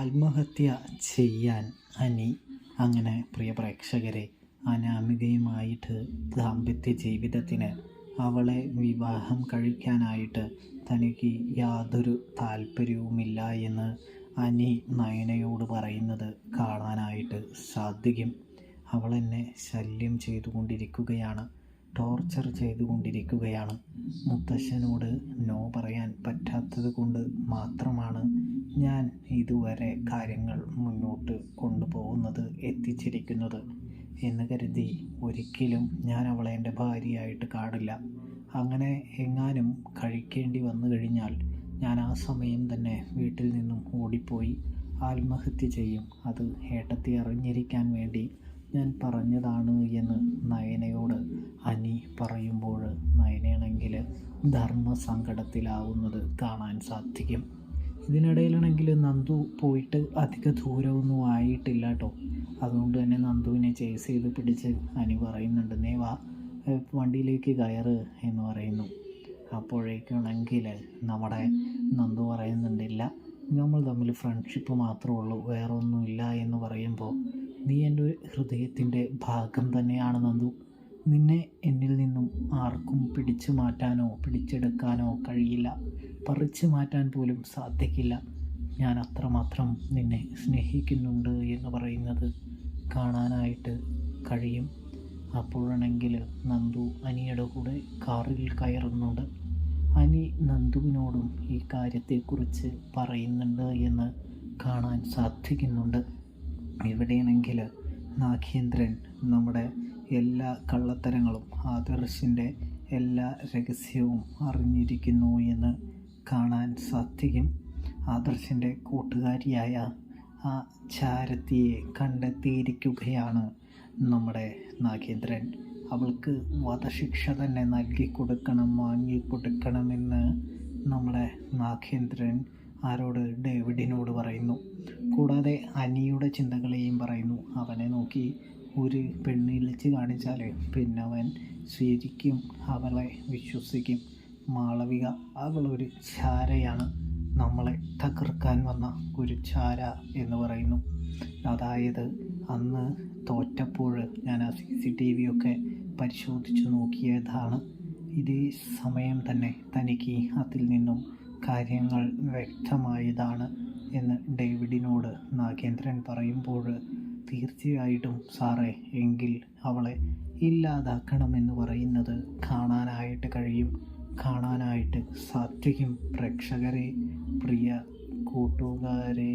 ആത്മഹത്യ ചെയ്യാൻ അനി അങ്ങനെ പ്രിയ പ്രേക്ഷകരെ അനാമികയുമായിട്ട് ദാമ്പത്യ ജീവിതത്തിന് അവളെ വിവാഹം കഴിക്കാനായിട്ട് തനിക്ക് യാതൊരു താല്പര്യവുമില്ല എന്ന് അനി നയനയോട് പറയുന്നത് കാണാനായിട്ട് സാധിക്കും. അവളെന്നെ ശല്യം ചെയ്തുകൊണ്ടിരിക്കുകയാണ്, ടോർച്ചർ ചെയ്തുകൊണ്ടിരിക്കുകയാണ്. മുത്തശ്ശനോട് നോ പറയാൻ പറ്റാത്തത് കൊണ്ട് മാത്രമാണ് ഞാൻ ഇതുവരെ കാര്യങ്ങൾ മുന്നോട്ട് കൊണ്ടുപോകുന്നത്, എത്തിച്ചിരിക്കുന്നത് എന്ന് കരുതി ഒരിക്കലും ഞാൻ അവളെ എൻ്റെ ഭാര്യയായിട്ട് കാണില്ല. അങ്ങനെ എങ്ങാനും കഴിക്കേണ്ടി വന്നു കഴിഞ്ഞാൽ ഞാൻ ആ സമയം തന്നെ വീട്ടിൽ നിന്നും ഓടിപ്പോയി ആത്മഹത്യ ചെയ്യും. അത് ഏട്ടത്തി അറിഞ്ഞിരിക്കാൻ വേണ്ടി ഞാൻ പറഞ്ഞതാണ് എന്ന് നയനയോട് അനി പറയുമ്പോൾ നയനയാണെങ്കിൽ ധർമ്മസങ്കടത്തിലാവുന്നത് കാണാൻ സാധിക്കും. ഇതിനിടയിലാണെങ്കിൽ നന്ദു പോയിട്ട് അധിക ദൂരമൊന്നും ആയിട്ടില്ല കേട്ടോ. അതുകൊണ്ട് തന്നെ നന്ദുവിനെ ചേസ് ചെയ്ത് പിടിച്ച് അനി പറയുന്നുണ്ട്, "നീ വാ, വണ്ടിയിലേക്ക് കയറ്" എന്ന് പറയുന്നു. അപ്പോഴേക്കാണെങ്കിൽ നമ്മുടെ നന്ദു പറയുന്നുണ്ടില്ല, നമ്മൾ തമ്മിൽ ഫ്രണ്ട്ഷിപ്പ് മാത്രമേ ഉള്ളൂ, വേറെ ഒന്നുമില്ല എന്ന് പറയുമ്പോൾ, "നീ എൻ്റെ ഹൃദയത്തിൻ്റെ ഭാഗം തന്നെയാണ് നന്ദു. നിന്നെ എന്നിൽ നിന്നും ആർക്കും പിടിച്ചു മാറ്റാനോ പിടിച്ചെടുക്കാനോ കഴിയില്ല, പറിച്ചു മാറ്റാൻ പോലും സാധിക്കില്ല. ഞാൻ അത്രമാത്രം നിന്നെ സ്നേഹിക്കുന്നുണ്ട്" എന്ന് പറയുന്നത് കാണാനായിട്ട് കഴിയും. അപ്പോഴാണെങ്കിൽ നന്ദു അനിയുടെ കൂടെ കാറിൽ കയറുന്നുണ്ട്. അനി നന്ദുവിനോടും ഈ കാര്യത്തെക്കുറിച്ച് പറയുന്നുണ്ട് എന്ന് കാണാൻ സാധിക്കുന്നുണ്ട്. ഇവിടെയാണെങ്കിൽ നാഗേന്ദ്രൻ നമ്മുടെ എല്ലാ കള്ളത്തരങ്ങളും, ആദർശിൻ്റെ എല്ലാ രഹസ്യവും അറിഞ്ഞിരിക്കുന്നു എന്ന് കാണാൻ സാധിക്കും. ആദർശിൻ്റെ കൂട്ടുകാരിയായ ആ ചാരത്തിയെ കണ്ടെത്തിയിരിക്കുകയാണ് നമ്മുടെ നാഗേന്ദ്രൻ. അവൾക്ക് വധശിക്ഷ തന്നെ നൽകിക്കൊടുക്കണം, വാങ്ങിക്കൊടുക്കണമെന്ന് നമ്മുടെ നാഗേന്ദ്രൻ ആരോട്? ഡേവിഡിനോട് പറയുന്നു. കൂടാതെ അനിയുടെ ചിന്തകളെയും പറയുന്നു. അവനെ നോക്കി ഒരു പെണ്ണിളിച്ച് കാണിച്ചാൽ പിന്നെ അവൻ ശരിക്കും അവളെ വിശ്വസിക്കും. മാളവിക അവളൊരു ചാരയാണ്, നമ്മളെ തകർക്കാൻ വന്ന ഒരു ചാര എന്ന് പറയുന്നു. അതായത് അന്ന് തോറ്റപ്പോൾ ഞാൻ ആ CCTV ഒക്കെ പരിശോധിച്ച് നോക്കിയതാണ്. ഇതേ സമയം തന്നെ തനിക്ക് അതിൽ നിന്നും കാര്യങ്ങൾ വ്യക്തമായതാണ് എന്ന് ഡേവിഡിനോട് നാഗേന്ദ്രൻ പറയുമ്പോൾ, തീർച്ചയായിട്ടും സാറേ, എങ്കിൽ അവളെ ഇല്ലാതാക്കണമെന്ന് പറയുന്നത് കാണാനായിട്ട് കഴിയും, കാണാനായിട്ട് സാധിക്കും. പ്രേക്ഷകരെ, പ്രിയ കൂട്ടുകാരെ.